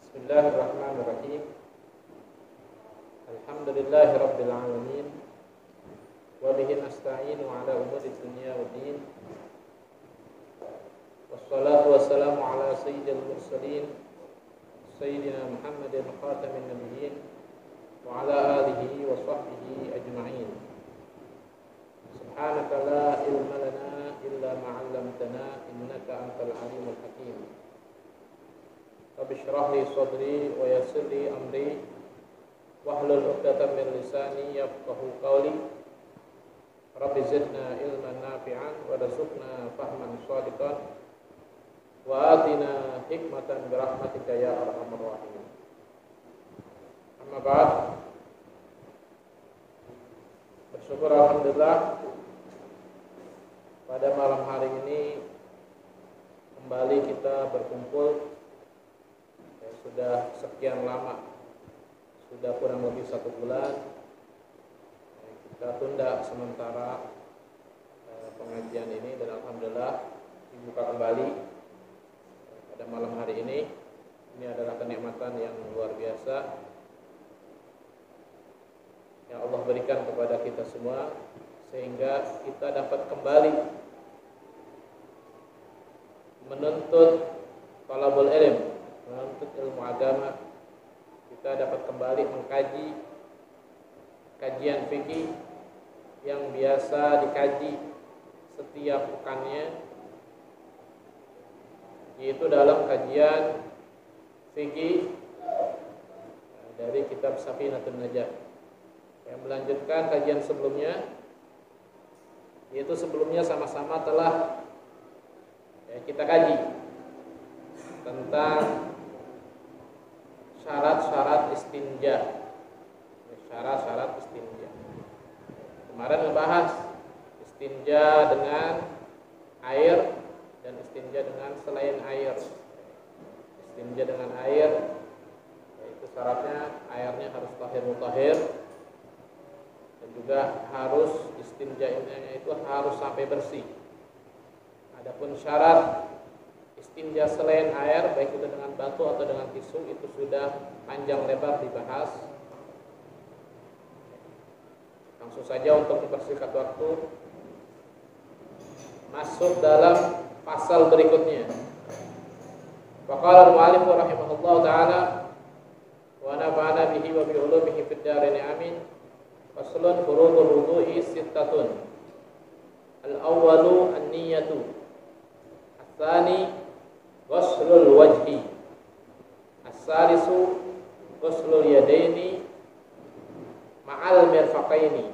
Bismillahirrahmanirrahim. Alhamdulillahirabbil alamin. Wa bihi nasta'inu ala umuri dunya waddin. Wassalatu wassalamu ala sayyidil mursalin sayyidina Muhammadin khatamin nabiyyin wa ala alihi wa sahbihi ajma'in. Subhanaka la ilma lana illa ma 'allamtana innaka antal alimul hakim. Rabbi shrah li sadri wa yassir li amri wahlul 'uqdatam min lisani yafqahu qawli. Rabbi zidna ilman nafi'an warzuqna fahman shadiqan wa atina hikmatan bi rahmatika ya arhamar rahimin. Amma ba'd. Bersyukur alhamdulillah pada malam hari ini kembali kita berkumpul. Sudah sekian lama, sudah kurang lebih 1 bulan kita tunda sementara pengajian ini, dan alhamdulillah dibuka kembali pada malam hari ini. Ini adalah kenikmatan yang luar biasa yang Allah berikan kepada kita semua, sehingga kita dapat kembali menuntut talabul ilm, menuntut ilmu agama. Kita dapat kembali mengkaji kajian fikih yang biasa dikaji setiap pekannya, yaitu dalam kajian fikih dari kitab Safinatun Najah, yang melanjutkan kajian sebelumnya, yaitu sebelumnya sama-sama telah kita kaji tentang syarat-syarat istinja. Syarat-syarat istinja. Kemarin membahas istinja dengan air dan istinja dengan selain air. Istinja dengan air, yaitu syaratnya airnya harus tahir mutahhir, dan juga harus istinjanya itu harus sampai bersih. Adapun syarat istinja selain air, baik itu dengan batu atau dengan tisu, itu sudah panjang lebar dibahas. Langsung saja untuk mempersingkat waktu, masuk dalam pasal berikutnya. Waqala al-mu'allif rahimahullahu ta'ala wa nafa'ana bihi wa bi ulumihi fid dharain amin. Faslun furudul wudu'i sittatun. Al-awwalu an-niyyatu. Ats-tsani ghuslul wajhi. As-salisu ghuslul yadaini ma'al mirfaqaini.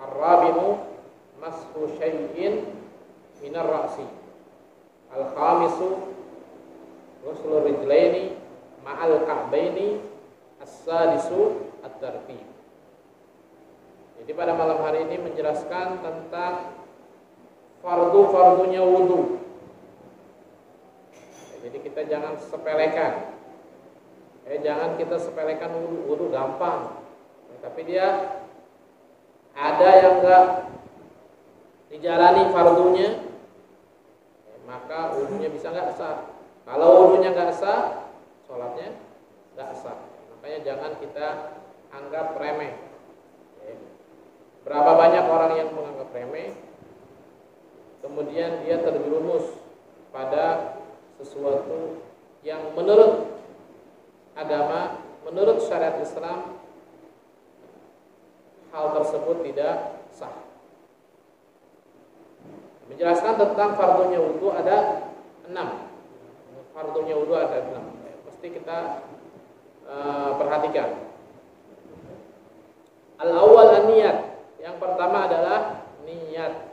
Ar-rabi'u mashu syai'in minar ra'si. Al-khamisu ghuslul rijlaini ma'al ka'baini. As-sadisu at-tartib. Jadi pada malam hari ini menjelaskan tentang fardu-fardunya wudu. Jadi kita jangan sepelekan. Jangan kita sepelekan wudu gampang. Tapi dia ada yang enggak dijalani fardunya, maka wudunya bisa enggak sah. Kalau wudunya enggak sah, sholatnya enggak sah. Makanya jangan kita anggap remeh. Berapa banyak orang yang menganggap remeh, kemudian dia terjerumus pada sesuatu yang menurut agama, menurut syariat Islam, hal tersebut tidak sah. Menjelaskan tentang fardunya wudu ada 6. Fardunya wudu ada 6. Mesti kita perhatikan. Al-awwal an-niyat. Yang pertama adalah niat.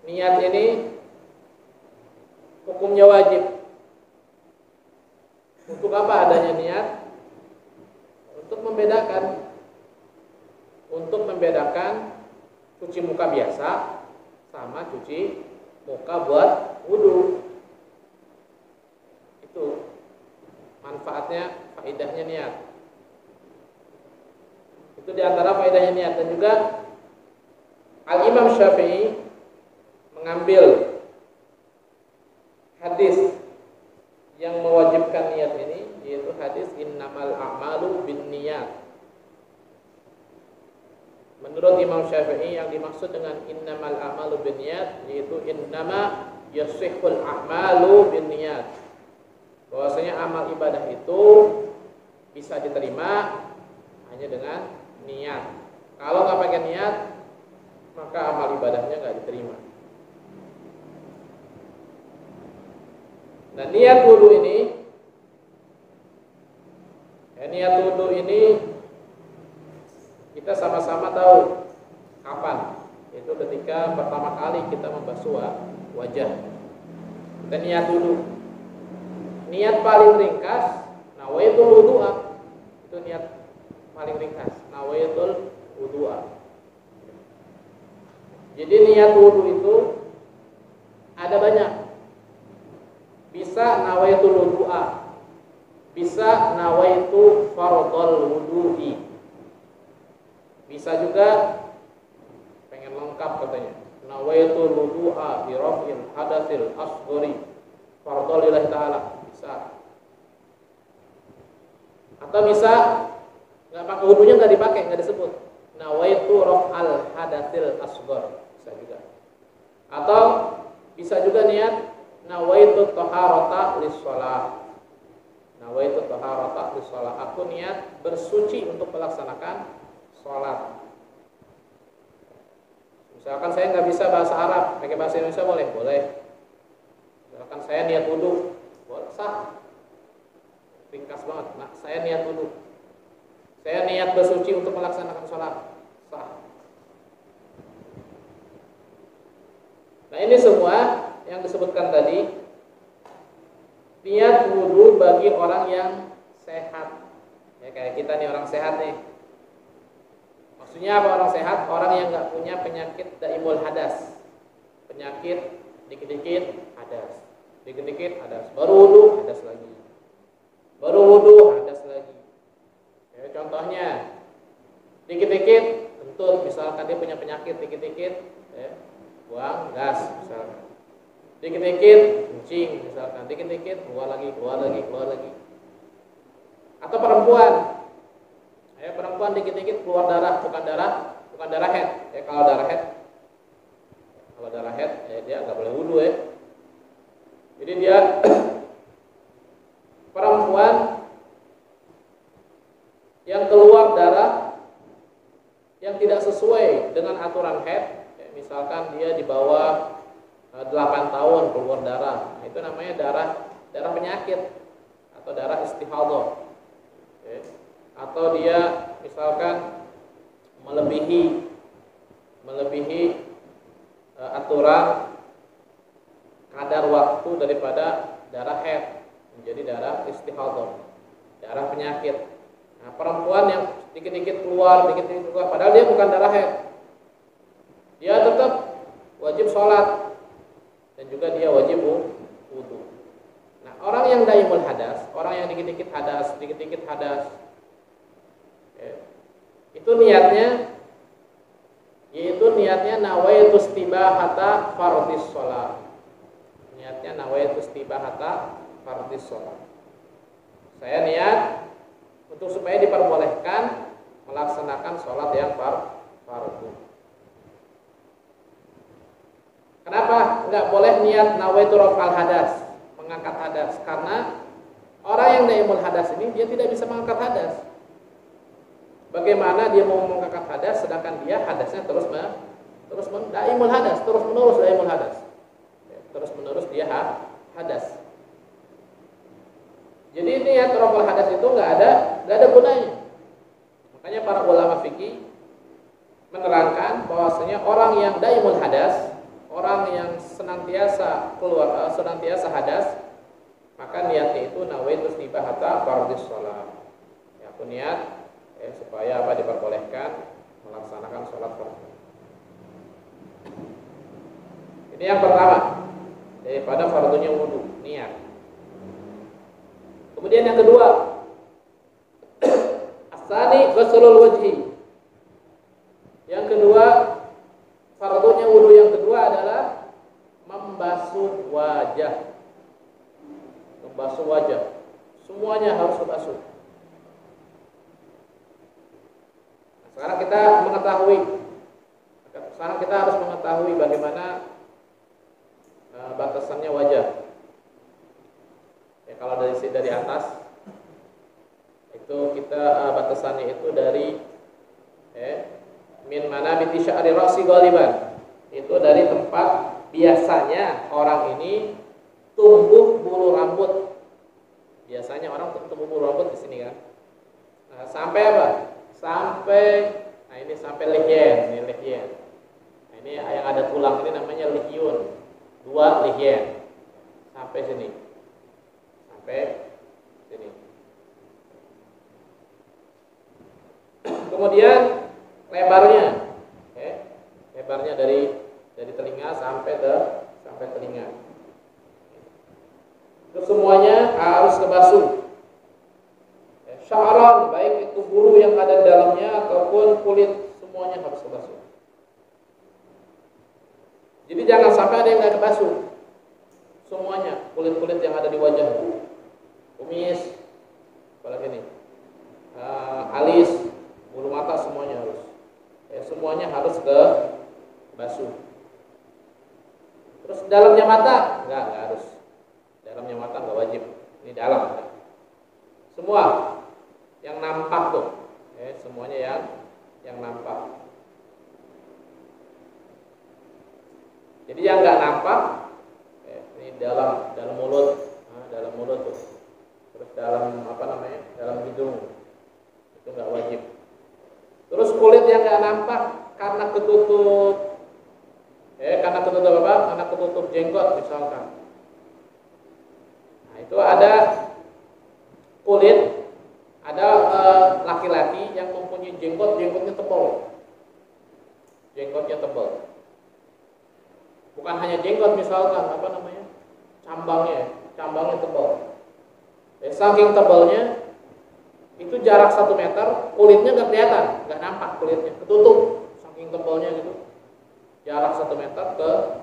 Niat ini hukumnya wajib. Untuk apa adanya niat? Untuk membedakan cuci muka biasa sama cuci muka buat wudu. Itu manfaatnya, faedahnya niat. Itu diantara faedahnya niat. Dan juga Al-Imam Syafi'i mengambil Syafi'i yang dimaksud dengan innamal a'malu binniyat yaitu innama yasihhul a'malu binniyat. Bahwasanya amal ibadah itu bisa diterima hanya dengan niat. Kalau nggak pakai niat, maka amal ibadahnya nggak diterima. Nah, niat wudu ini kita sama-sama tahu kapan. Itu ketika pertama kali kita membasuh wajah. Kita niat wudu. Niat paling ringkas, nawaitul wudu'a. Itu niat paling ringkas, nawaitul wudu'a. Jadi niat wudu itu ada banyak. Bisa nawaitul wudu'a, bisa nawaitu fardhal wudu'i. Bisa juga pengen lengkap katanya, nawaitul wudu'a bi raf'il hadatsil asghari fardhal lillahi ta'ala. Bisa. Atau bisa nggak pakai wudunya, nggak dipakai, nggak disebut. Nawaitu raf'al hadatsil asghar. Bisa juga. Atau bisa juga niat nawaitu taharata lis-shalah. Nawaitu taharata lis-shalah. Aku niat bersuci untuk melaksanakan sholat. Misalkan saya nggak bisa bahasa Arab, pakai bahasa Indonesia boleh? Boleh. Misalkan saya niat wudu, boleh, sah. Ringkas banget. Nah, saya niat wudu. Saya niat bersuci untuk melaksanakan sholat, sah. Nah, ini semua yang disebutkan tadi niat wudu bagi orang yang sehat. Ya, kayak kita nih, orang sehat nih. Maksudnya apa orang sehat? Orang yang nggak punya penyakit daimul hadas. Penyakit dikit-dikit hadas, dikit-dikit hadas. Baru wudu hadas lagi. Baru wudu hadas lagi. Ya, contohnya dikit-dikit kentut, misalkan dia punya penyakit dikit-dikit ya, buang gas misalkan. Dikit-dikit kencing misalkan, dikit-dikit keluar lagi. Atau perempuan. Ya, perempuan dikit-dikit keluar darah, bukan darah head. Ya, kalau darah head ya dia nggak boleh wudu ya. Jadi dia perempuan yang keluar darah yang tidak sesuai dengan aturan head, ya, misalkan dia di bawah 8 tahun keluar darah, nah, itu namanya darah penyakit atau darah istihadah. Ya. Atau dia misalkan melebihi aturan kadar waktu daripada darah haid menjadi darah istihadah, darah penyakit. Nah, perempuan yang dikit-dikit keluar, padahal dia bukan darah haid, dia tetap wajib sholat dan juga dia wajib wudu. Nah, orang yang daimul hadas, orang yang dikit-dikit hadas, ya, itu niatnya nawaitu istibahata fardhis shalah. Niatnya nawaitu istibahata fardhis shalah. Saya niat untuk supaya diperbolehkan melaksanakan sholat yang fardu. Kenapa nggak boleh niat nawaitu raf'al hadas, mengangkat hadas? Karena orang yang daimul hadas ini dia tidak bisa mengangkat hadas. Bagaimana dia mau mengangkat hadas sedangkan dia hadasnya terus daimul hadas, terus menerus daimul hadas. Terus menerus dia hadas. Jadi niat raf'al hadas itu nggak ada gunanya. Makanya para ulama fikih menerangkan bahwasanya orang yang daimul hadas, orang yang senantiasa hadas, maka niatnya itu nawaitu istibahata fardhis shalah. Ya, aku niat supaya diperbolehkan melaksanakan sholat fardu. Ini yang pertama daripada fardunya wudu, niat. Kemudian yang kedua, asani ghuslul wajhi. Yang kedua, fardunya wudu yang kedua adalah membasuh wajah. Membasuh wajah. Semuanya harus membasuh. Sekarang kita mengetahui sekarang kita harus mengetahui bagaimana batasannya wajah. Ya, kalau dari atas itu kita batasannya itu dari min manabiti sya'ri ra'si ghaliban. Itu dari tempat biasanya orang ini tumbuh bulu rambut. Biasanya orang tumbuh bulu rambut di sini kan. Nah, sampai apa? Ini sampai lihyen, ini lihyen. Nah, ini yang ada tulang ini namanya lihyun. 2 lihyen. Sampai sini. Kemudian lebarnya, lebarnya dari telinga sampai telinga. Itu semuanya harus kebasuh. Sya'ran, baik itu bulu yang ada di dalamnya ataupun kulit, semuanya harus kebasuh. Jadi jangan sampai ada yang nggak kebasuh. Semuanya, kulit-kulit yang ada di wajah, kumis, apalagi nih, alis, bulu mata, semuanya harus. Semuanya harus kebasuh. Terus dalamnya mata, nggak harus. Dalamnya mata nggak wajib. Ini dalam. Semua yang nampak tuh, semuanya yang nampak. Jadi yang nggak nampak, ini dalam mulut, dalam mulut tuh. Terus dalam dalam hidung, itu nggak wajib. Terus kulit yang nggak nampak karena ketutup, karena ketutup jenggot misalkan. Nah, itu ada kulit, ada laki-laki yang mempunyai jenggotnya tebal. Jenggotnya tebal. Bukan hanya jenggot, misalkan cambangnya tebal. Saking tebalnya itu jarak 1 meter, kulitnya nggak kelihatan, nggak nampak kulitnya, ketutup. Saking tebalnya gitu, jarak 1 meter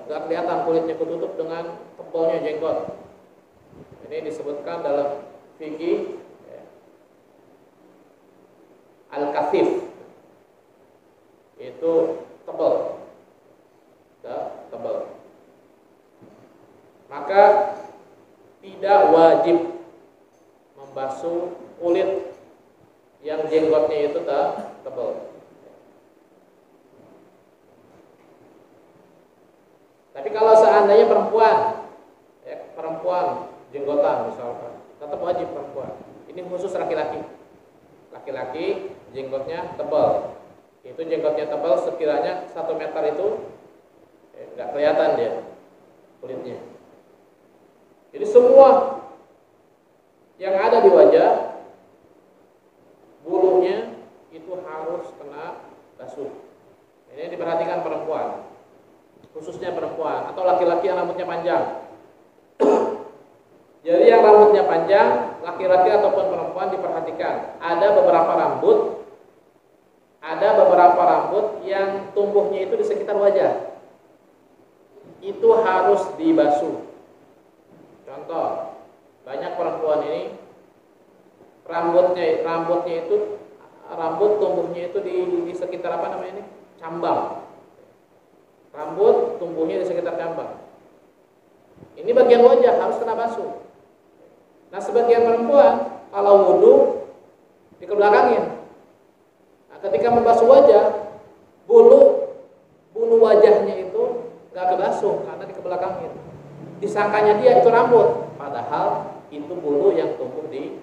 nggak kelihatan kulitnya, ketutup dengan tebalnya jenggot. Ini disebutkan dalam fikih al-kathif, itu tebal. Maka tidak wajib membasuh kulit yang jenggotnya itu tebal. Tapi kalau seandainya perempuan jenggotan misalkan, tetap wajib perempuan. Ini khusus laki-laki. Laki-laki jenggotnya tebal. Itu jenggotnya tebal sekiranya 1 meter itu nggak kelihatan dia kulitnya. Jadi semua yang ada di wajah, bulunya itu harus kena basuh. Ini diperhatikan perempuan, khususnya perempuan atau laki-laki yang rambutnya panjang. Jadi yang rambutnya panjang, laki-laki ataupun perempuan, diperhatikan. Ada beberapa rambut yang tumbuhnya itu di sekitar wajah. Itu harus dibasuh. Contoh, banyak perempuan ini rambut tumbuhnya itu di sekitar cambang. Rambut tumbuhnya di sekitar cambang. Ini bagian wajah harus kena basuh. Nah, sebagian perempuan kalau wudu dikebelakangin. Nah, ketika membasuh wajah, bulu wajahnya itu nggak kebasuh karena dikebelakangin. Disangkanya dia itu rambut, padahal itu bulu yang tumbuh di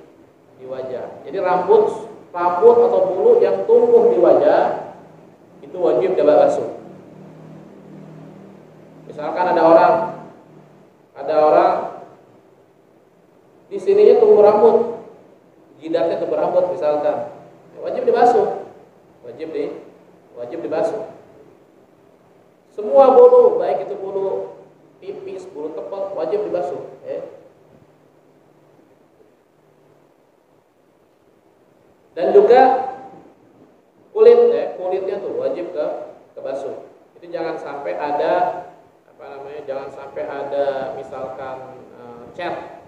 wajah. Jadi rambut atau bulu yang tumbuh di wajah itu wajib dibasuh. Misalkan ada orang di sininya tumbuh rambut, jidatnya tumbuh rambut misalkan, wajib dibasuh, wajib dibasuh. Semua bulu, baik itu bulu tipis, bulu tebal, wajib dibasuh. Dan juga kulitnya tuh wajib kebasuh. Itu jangan sampai ada misalkan cat.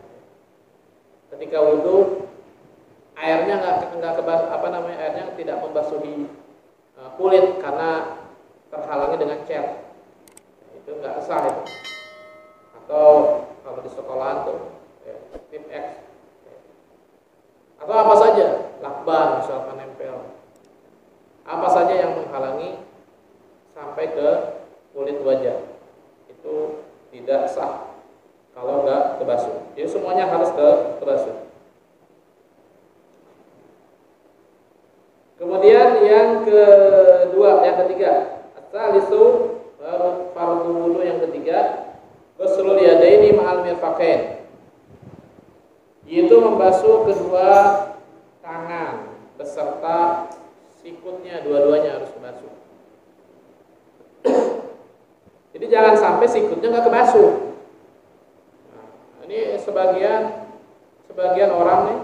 Ketika wudu airnya airnya tidak membasuhi kulit karena terhalangi dengan cat, itu nggak sah itu. Atau kalau di sekolahan tuh tip X, atau apa saja, lakban misalkan nempel, apa saja yang menghalangi sampai ke kulit wajah, itu tidak sah kalau nggak kebasuh. Jadi semuanya harus kebasuh. Kemudian yang ketiga, as-salisu, fardu wudu yang ketiga, ghuslul yadaini ma'al mirfaqain, yaitu membasuh kedua tangan beserta sikutnya, dua-duanya harus dibasuh. Jadi jangan sampai sikutnya nggak kebasuh. Nah, ini sebagian orang nih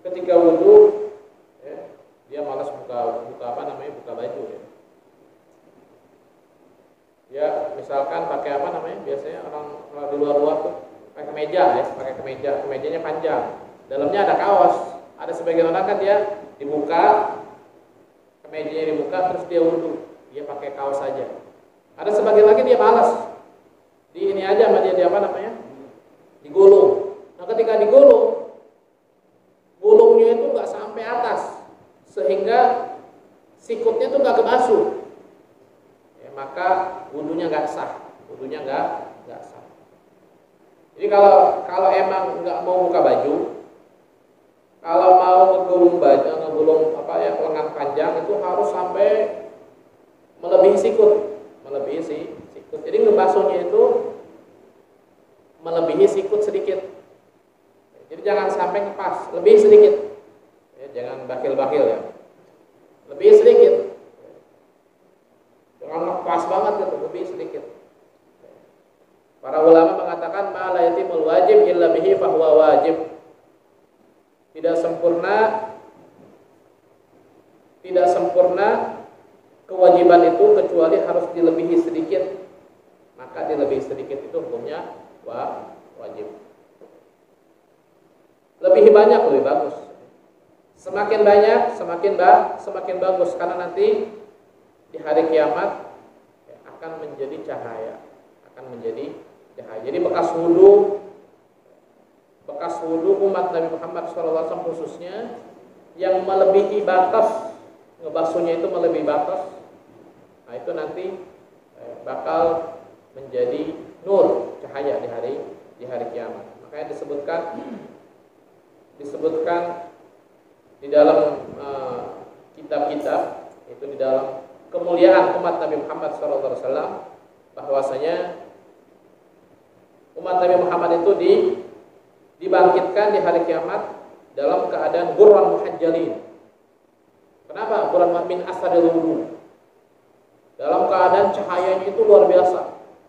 ketika wudu dia malas buka baju ya. Ya misalkan pakai biasanya orang di luar tuh pakai kemejanya panjang, dalamnya ada kaos. Ada sebagian orang kan dia kemejanya dibuka terus dia wudu, dia pakai kaos saja. Ada sebagian lagi dia malas, digulung. Nah ketika digulung, gulungnya itu nggak sampai atas, sehingga sikutnya tuh nggak kebasuh, maka wudunya nggak sah. Jadi kalau emang nggak mau buka baju, kalau mau ngegulung lengan panjang itu harus sampai melebihi sikut. Jadi ngebasuhnya itu melebihi sikut sedikit. Jadi jangan sampai ngepas, lebih sedikit. Jangan bakil-bakil ya. Lebih sedikit. Jangan ngepas banget gitu, lebih sedikit. Para ulama mengatakan ma la yatimul wajib illa bihi fahuwa wajib. Tidak sempurna kewajiban itu kecuali harus dilebihi sedikit. Maka dilebihi sedikit itu hukumnya wajib. Lebih banyak lebih bagus. Semakin banyak semakin bagus, karena nanti di hari kiamat akan menjadi cahaya. Jadi bekas wudu umat Nabi Muhammad SAW khususnya yang melebihi batas, ngebasuhnya itu melebihi batas. Nah itu nanti bakal menjadi nur, cahaya di hari kiamat. Makanya disebutkan di dalam kitab-kitab, itu di dalam kemuliaan umat Nabi Muhammad SAW, bahwasanya umat Nabi Muhammad itu dibangkitkan di hari kiamat dalam keadaan ghurran muhajjalin. Kenapa? Ghurran min asadil wudu. Dalam keadaan cahayanya itu luar biasa.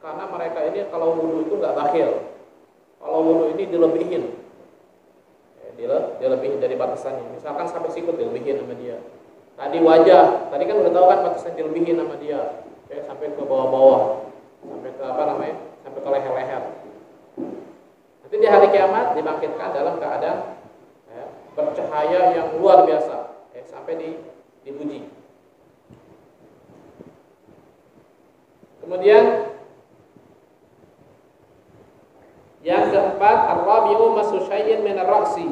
Karena mereka ini kalau wudu itu nggak bakhil. Kalau wudu ini dilebihin dari batasannya. Misalkan sampai sikut dilebihin sama dia. Tadi kan udah tahu kan batasan dilebihin sama dia. Sampai ke bawah-bawah. Sampai ke sampai ke leher-leher. Nanti di hari kiamat dibangkitkan dalam keadaan bercahaya yang luar biasa, sampai dipuji. Kemudian yang keempat, ar-rabi'u masu syai'in min ar-ra'si.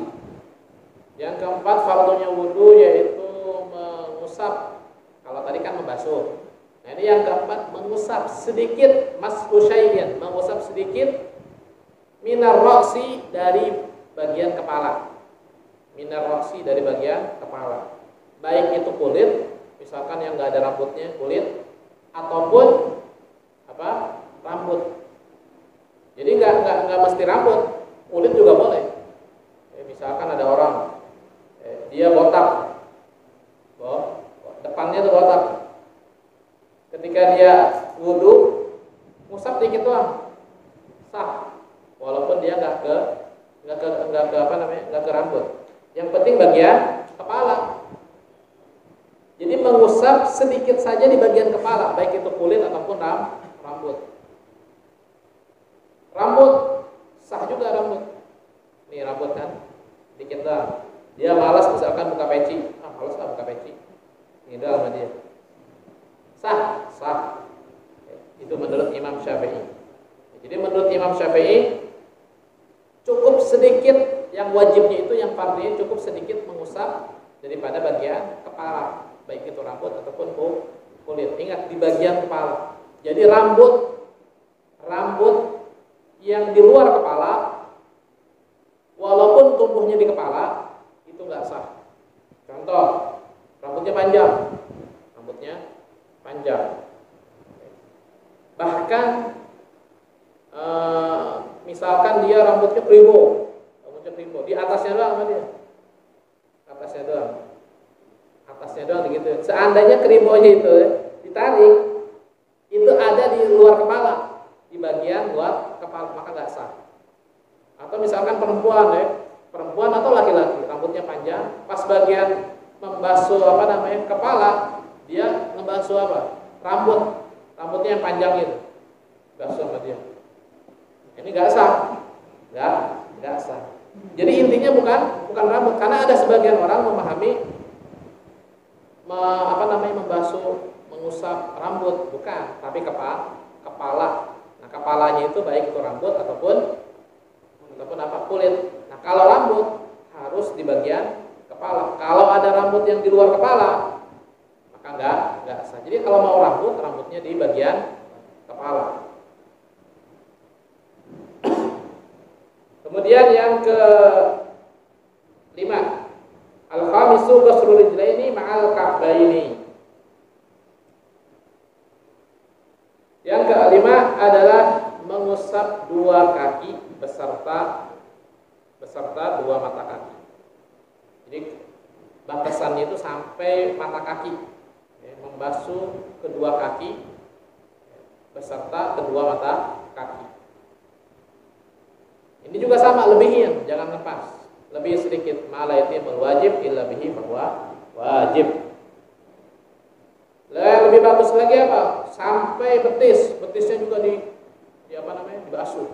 Yang keempat fardunya wudu yaitu mengusap. Kalau tadi kan membasuh. Nah, ini yang keempat, mengusap sedikit, masu syai'in, mengusap sedikit minar ra'si dari bagian kepala. Baik itu kulit, misalkan yang enggak ada rambutnya, kulit, ataupun rambut. Jadi enggak mesti rambut, kulit juga boleh. Misalkan ada orang dia botak. Depannya tuh botak. Ketika dia wudu, ngusap dikit doang. Sah. Walaupun dia enggak ke rambut. Yang penting bagian kepala. Jadi mengusap sedikit saja di bagian kepala, baik itu kulit ataupun rambut. Rambut sah juga rambut. Nih rambut kan, dikit dah. Dia malas misalkan buka peci. Malas lah buka peci. Ini dah sama dia. Sah. Syafi'i cukup sedikit, yang wajibnya itu yang fardhu cukup sedikit mengusap daripada bagian kepala, baik itu rambut ataupun kulit. Ingat, di bagian kepala. Jadi rambut yang di luar kepala walaupun tumbuhnya di kepala itu nggak sah. Contoh, rambutnya panjang. Bahkan misalkan dia rambutnya kribo, di atasnya doang apa dia? Atasnya doang gitu. Seandainya kribonya itu ditarik, itu ada di luar kepala, di bagian luar kepala, maka nggak sah. Atau misalkan perempuan atau laki-laki rambutnya panjang, pas bagian membasuh kepala, dia ngebasuh rambutnya yang panjang itu, basuh sama dia. Ini nggak sah, nggak sah. Jadi intinya bukan rambut, karena ada sebagian orang memahami membasuh, mengusap rambut, bukan, tapi kepala. Nah, kepalanya itu baik itu rambut ataupun kulit. Nah, kalau rambut harus di bagian kepala. Kalau ada rambut yang di luar kepala, maka nggak sah. Jadi kalau mau rambutnya di bagian kepala. Kemudian yang ke-5, al-khamisu ghuslul rijlaini ma'al ka'baini. Yang ke-5 adalah mengusap dua kaki beserta dua mata kaki. Jadi batasannya itu sampai mata kaki, membasuh kedua kaki beserta kedua mata kaki. Ini juga sama, lebihin, jangan lepas. Lebih sedikit, ma'alaiti wajib illa bihi bahwa wajib. Lebih bagus lagi apa? Sampai betisnya juga dibasuh.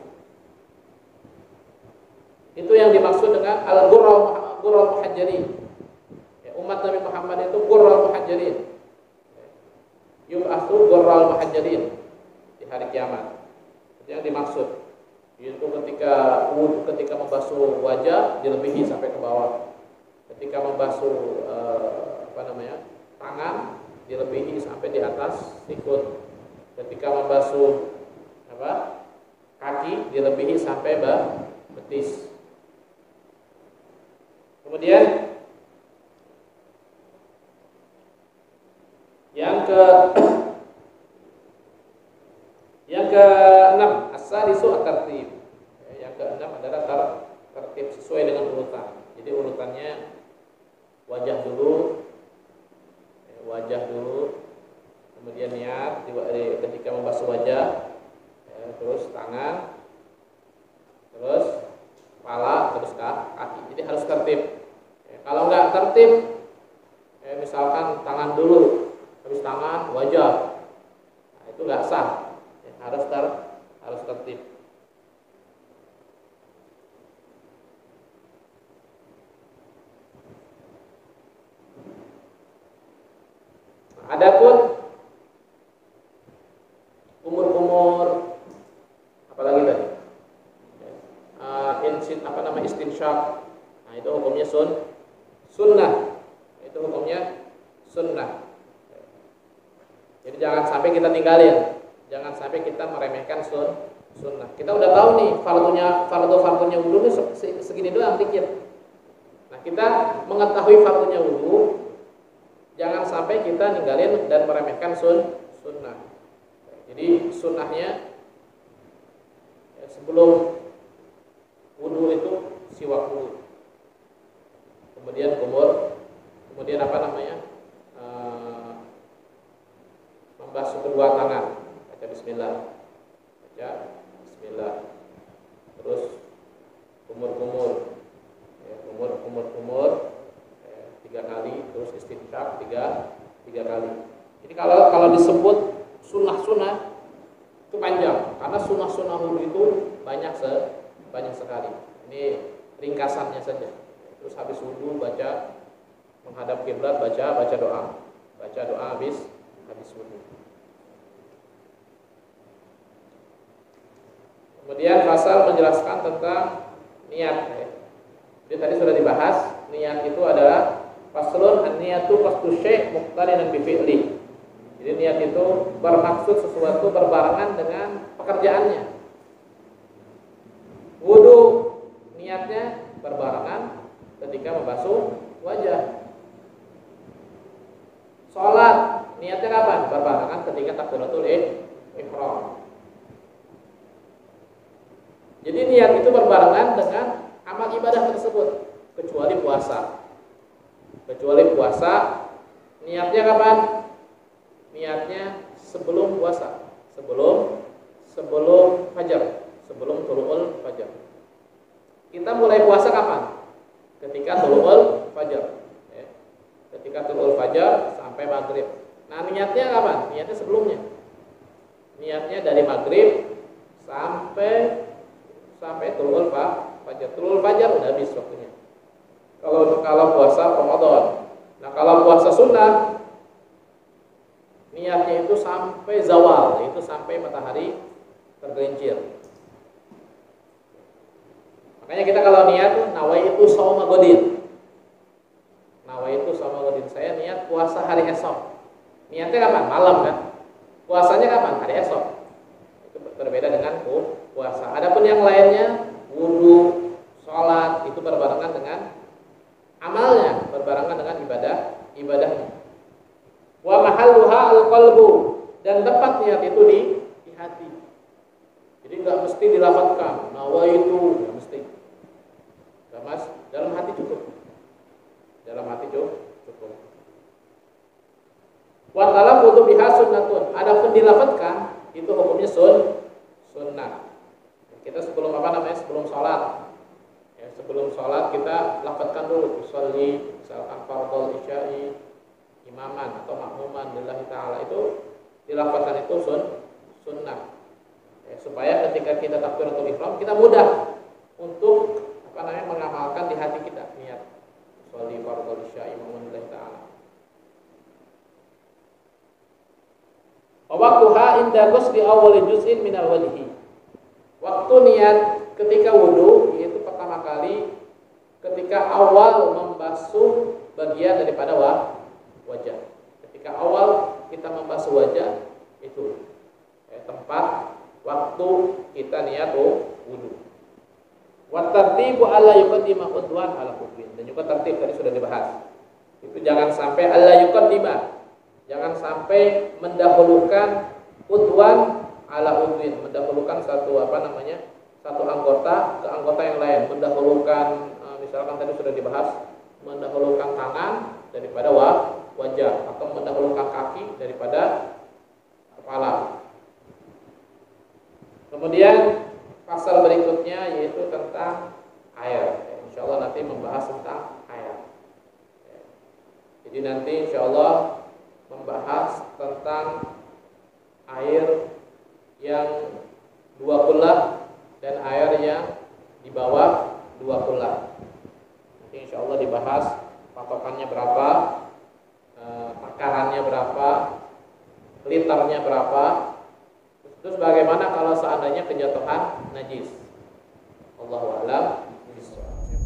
Itu yang dimaksud dengan al-ghurral muhajjalin. Umat Nabi Muhammad itu ghurral muhajjalin. Yub'atsu ghurral muhajjalin di hari kiamat. Itu yang dimaksud. Itu ketika membasuh wajah dilebihi sampai ke bawah. Ketika membasuh tangan dilebihi sampai di atas sikut. Ketika membasuh kaki dilebihi sampai betis. Kemudian yang ke-6, as-sadisu at-tartib. Yang ke-6 adalah tertib sesuai dengan urutan. Jadi urutannya wajah dulu, kemudian niat ketika membasuh wajah, terus tangan, terus kepala, terus kaki. Jadi harus tertib. Kalau nggak tertib, misalkan tangan dulu, habis tangan wajah, nah, itu nggak sah. Harus tertib. Adapun umur apalagi tadi? Istinsyak. Nah, itu hukumnya sunnah. Itu hukumnya sunnah. Jadi jangan sampai kita tinggalin. Jangan sampai kita meremehkan sunnah. Kita udah tahu nih fardunya wudu ini segini doang dikit. Nah, kita mengetahui fardunya wudu, jangan sampai kita ninggalin dan meremehkan sunnah. Jadi sunnahnya sebelum wudu itu siwak dulu. Kemudian kumur, kemudian membasuh kedua tangan. Baca bismillah. Terus kumur 3 kali, terus istinsyak 3 kali. Jadi kalau disebut sunnah itu panjang, karena sunnah wudu itu banyak sekali. Ini ringkasannya saja. Terus habis wudu baca menghadap kiblat, baca doa habis wudu. Kemudian pasal menjelaskan tentang niat. Jadi tadi sudah dibahas, niat itu adalah faslun an-niyatu qasdu syai' muqtarinan bi fi'li. Jadi niat itu bermaksud sesuatu berbarengan dengan pekerjaannya. Wudu niatnya berbarengan ketika membasuh wajah. Salat niatnya kapan? Berbarengan ketika takbiratul ihram. Jadi niat itu berbarengan dengan amal ibadah tersebut, kecuali puasa. Kecuali puasa, niatnya kapan? Niatnya sebelum puasa, sebelum fajar, sebelum tulu'ul fajar. Kita mulai puasa kapan? Ketika tulu'ul fajar. Ketika tulu'ul fajar sampai maghrib. Nah, niatnya kapan? Niatnya sebelumnya. Niatnya dari maghrib sampai tulu'ul fajar. Tulu'ul fajar udah habis waktunya. Kalau puasa Ramadan. Nah, kalau puasa sunnah niatnya itu sampai zawal, yaitu sampai matahari tergelincir. Makanya kita kalau niat nawaitu shauma godin. Nawaitu shauma godin. Saya niat puasa hari esok. Niatnya kapan? Malam kan? Puasanya kapan? Hari esok. Itu berbeda dengan puasa. Adapun yang lainnya, wudu, sholat itu berbarengan dengan amalnya, berbarengan dengan ibadahnya. Wa mahalluha al-qalbu, dan tempat niat itu di hati. Jadi nggak mesti dilafadzkan, nawaitu, nggak mesti. Mas, dalam hati cukup. Dalam hati cukup. Wa talaffuzu biha sunnatun. Adapun dilafadzkan itu hukumnya sunnah. Kita sebelum sebelum sholat. Ya, sebelum sholat kita lafadzkan dulu usolli, misalkan fardhu isya'i, imaman atau makmuman lillahi ta'ala, itu dilafadzkan itu sunnah. Ya, supaya ketika kita takbiratul ihram kita mudah untuk mengamalkan di hati kita niat usolli fardhu isya'i imaman lillahi ta'ala. Waqtuha inda ghusli awwal juz'in minal wajhi. Waktu niat ketika wudu yaitu pertama kali ketika awal membasuh bagian daripada wajah. Ketika awal kita membasuh wajah itu tempat waktu kita niat wudu. Wa tartibu alla yuqaddima udwan ala hukmin. Dan juga tertib tadi sudah dibahas. Itu jangan sampai alla yuqaddima. Jangan sampai mendahulukan udwan ala udwin, mendahulukan satu anggota ke anggota yang lain, mendahulukan misalkan tadi sudah dibahas, mendahulukan tangan daripada wajah atau mendahulukan kaki daripada kepala. Kemudian pasal berikutnya yaitu tentang air. Insyaallah nanti membahas tentang air. Jadi nanti insyaallah membahas tentang air yang 2 kullah dan air yang di bawah 2 kullah. Nanti insya Allah dibahas patokannya berapa, takarannya berapa, liternya berapa, terus bagaimana kalau seandainya kejatuhan najis. Allahu a'lam bishawab.